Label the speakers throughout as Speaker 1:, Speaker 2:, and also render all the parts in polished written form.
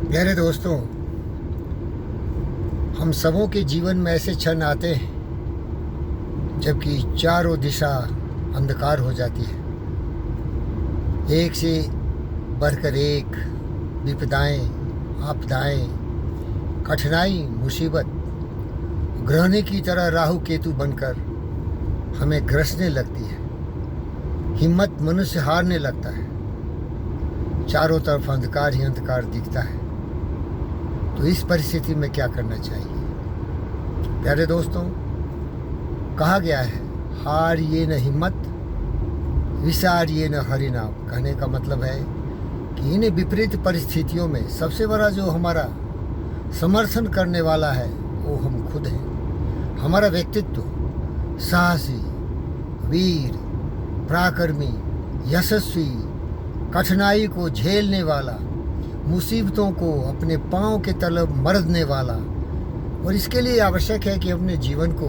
Speaker 1: प्यारे दोस्तों, हम सबों के जीवन में ऐसे क्षण आते हैं जबकि चारों दिशा अंधकार हो जाती है। एक से बढ़कर एक विपदाएं, आपदाएं, कठिनाई, मुसीबत ग्रहणी की तरह राहु केतु बनकर हमें ग्रसने लगती है। हिम्मत मनुष्य हारने लगता है। चारों तरफ अंधकार ही अंधकार दिखता है। तो इस परिस्थिति में क्या करना चाहिए? प्यारे दोस्तों, कहा गया है, हार ये न हिम्मत, विसार ये न हरिनाम। कहने का मतलब है कि इन विपरीत परिस्थितियों में सबसे बड़ा जो हमारा समर्थन करने वाला है वो हम खुद हैं। हमारा व्यक्तित्व साहसी, वीर, पराक्रमी, यशस्वी, कठिनाई को झेलने वाला, मुसीबतों को अपने पांव के तले मरदने वाला। और इसके लिए आवश्यक है कि अपने जीवन को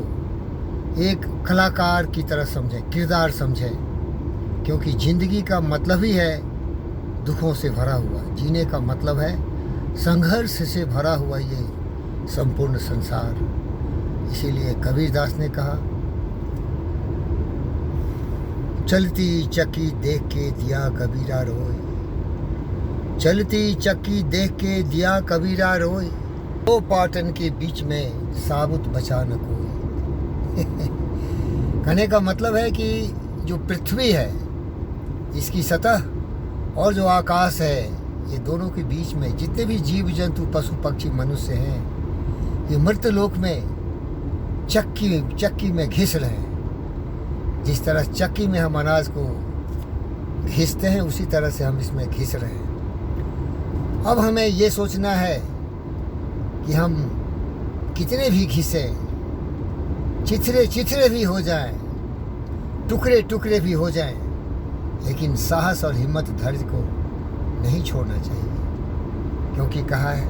Speaker 1: एक कलाकार की तरह समझें, किरदार समझें, क्योंकि ज़िंदगी का मतलब ही है दुखों से भरा हुआ। जीने का मतलब है संघर्ष से भरा हुआ ये संपूर्ण संसार। इसीलिए कबीरदास ने कहा, चलती चक्की देख के दिया कबीरा रोए, चलती चक्की देख के दिया कबीरा रोए, दो पाटन के बीच में साबुत बचा न कोई। कहने का मतलब है कि जो पृथ्वी है, इसकी सतह, और जो आकाश है, ये दोनों के बीच में जितने भी जीव जंतु, पशु पक्षी, मनुष्य हैं, ये मृतलोक में चक्की में घिस रहे हैं। जिस तरह चक्की में हम अनाज को घिसते हैं, उसी तरह से हम इसमें घिस रहे हैं। अब हमें ये सोचना है कि हम कितने भी घिसें, चिथरे चिथरे भी हो जाएं, टुकड़े टुकड़े भी हो जाएं, लेकिन साहस और हिम्मत, धैर्य को नहीं छोड़ना चाहिए। क्योंकि कहा है,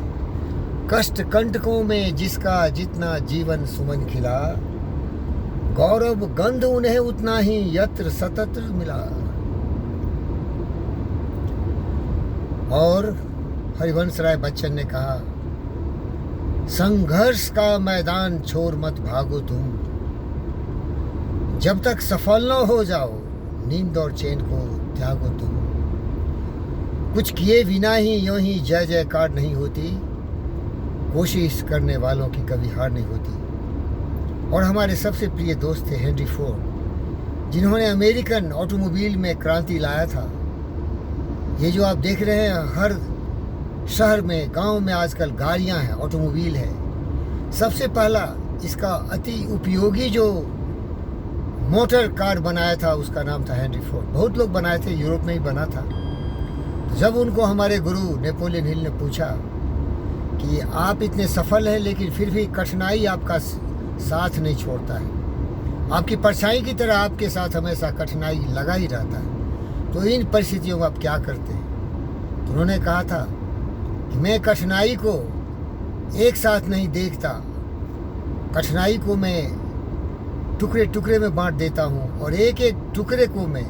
Speaker 1: कष्ट कंटकों में जिसका जितना जीवन सुमन खिला, गौरव गंध उन्हें उतना ही यत्र सतत्र मिला। और हरिवंश राय बच्चन ने कहा, संघर्ष का मैदान छोड़ मत भागो तुम, जब तक सफल न हो जाओ नींद और चैन को त्यागो तुम। कुछ किए बिना ही यूं ही जय जयकार नहीं होती, कोशिश करने वालों की कभी हार नहीं होती। और हमारे सबसे प्रिय दोस्त थे हेनरी फोर्ड, जिन्होंने अमेरिकन ऑटोमोबाइल में क्रांति लाया था। ये जो आप देख रहे हैं, हर शहर में, गांव में आजकल गाड़ियां हैं, ऑटोमोबाइल है। सबसे पहला इसका अति उपयोगी जो मोटर कार बनाया था, उसका नाम था हेनरी फोर्ड। बहुत लोग बनाए थे, यूरोप में ही बना था। जब उनको हमारे गुरु नेपोलियन हिल ने पूछा कि आप इतने सफल हैं लेकिन फिर भी कठिनाई आपका साथ नहीं छोड़ता है, आपकी परछाई की तरह आपके साथ हमेशा कठिनाई लगा ही रहता है, तो इन परिस्थितियों में आप क्या करते हैं? तो उन्होंने कहा था कि मैं कठिनाई को एक साथ नहीं देखता, कठिनाई को मैं टुकड़े टुकड़े में बांट देता हूँ और एक एक टुकड़े को मैं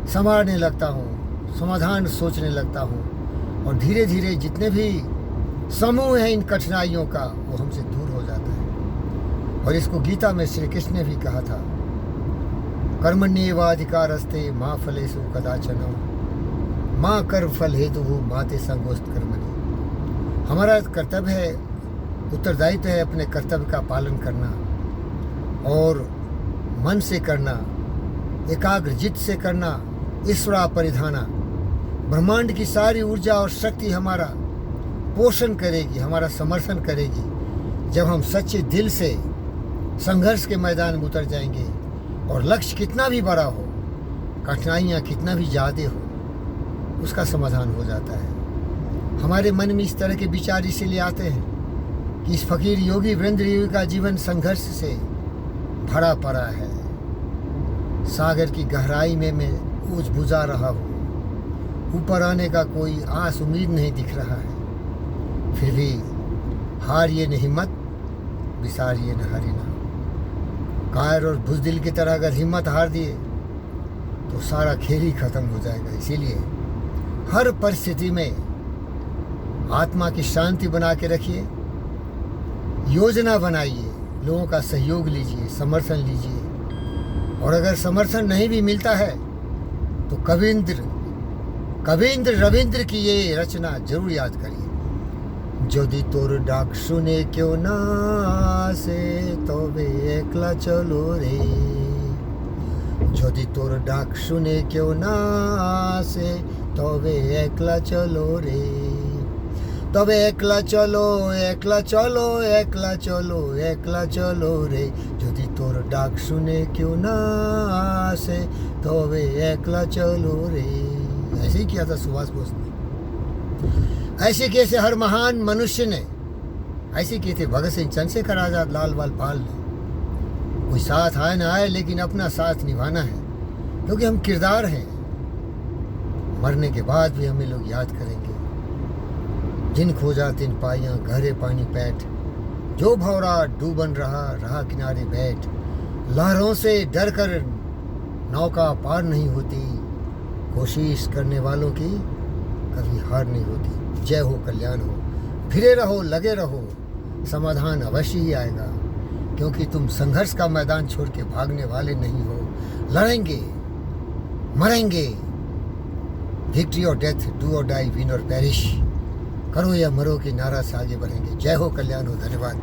Speaker 1: संभालने लगता हूँ, समाधान सोचने लगता हूँ, और धीरे धीरे जितने भी समूह हैं इन कठिनाइयों का, वो हमसे दूर हो जाता है। और इसको गीता में श्री कृष्ण ने भी कहा था, कर्मण्येवाधिकारस्ते मा फलेषु कदाचन माँ कर्म फल हेतु माते संगोस्त कर्मणि। हमारा कर्तव्य है, उत्तरदायित्व है अपने कर्तव्य का पालन करना, और मन से करना, एकाग्र चित्त से करना, ईश्वरा परिधाना। ब्रह्मांड की सारी ऊर्जा और शक्ति हमारा पोषण करेगी, हमारा समर्थन करेगी, जब हम सच्चे दिल से संघर्ष के मैदान में उतर जाएंगे। और लक्ष्य कितना भी बड़ा हो, कठिनाइयाँ कितना भी ज़्यादा हो, उसका समाधान हो जाता है। हमारे मन में इस तरह के विचार इसीलिए आते हैं कि इस फकीर योगी वीरेंद्र योगी का जीवन संघर्ष से भरा पड़ा है। सागर की गहराई में मैं ऊँच बुझा रहा हूँ, ऊपर आने का कोई आस उम्मीद नहीं दिख रहा है, फिर भी हार ये न हिम्मत, विसार ये न हरिनाम। कायर और बुज़दिल की तरह अगर हिम्मत हार दिए तो सारा खेल ही खत्म हो जाएगा। इसीलिए हर परिस्थिति में आत्मा की शांति बना के रखिए, योजना बनाइए, लोगों का सहयोग लीजिए, समर्थन लीजिए। और अगर समर्थन नहीं भी मिलता है तो कवींद्र रविंद्र की ये रचना जरूर याद करिए। যদি তোর ডাক শুনে কেউ না আসে তবে একলা চলো রে, যদি তোর ডাক শুনে কেউ না আসে তবে একলা চলো রে, তবে একলা চলো একলা চলো একলা চলো একলা চলো রে, যদি তোর ডাক শুনে কেউ না আসে তবে একলা চলো রে। ऐसे ही किया था सुभाष बोस ने, ऐसे किए थे हर महान मनुष्य ने, ऐसे किए थे भगत सिंह, चंद्रशेखर आजाद, लाल बाल ने। कोई साथ आए ना आए लेकिन अपना साथ निभाना है, क्योंकि हम किरदार हैं। मरने के बाद भी हमें लोग याद करेंगे। जिन खोजा तिन पाइयाँ गहरे पानी पैठ, जो भौरा डूबन रहा किनारे बैठ, लहरों से डर कर नौका पार नहीं होती, कोशिश करने वालों की कभी हार नहीं होती। जय हो, कल्याण हो, फिरे रहो, लगे रहो, समाधान अवश्य ही आएगा, क्योंकि तुम संघर्ष का मैदान छोड़ के भागने वाले नहीं हो। लड़ेंगे, मरेंगे, विक्ट्री और डेथ, डू और डाई, विन और पेरिश, करो या मरो के नारा से आगे बढ़ेंगे। जय हो, कल्याण हो, धन्यवाद।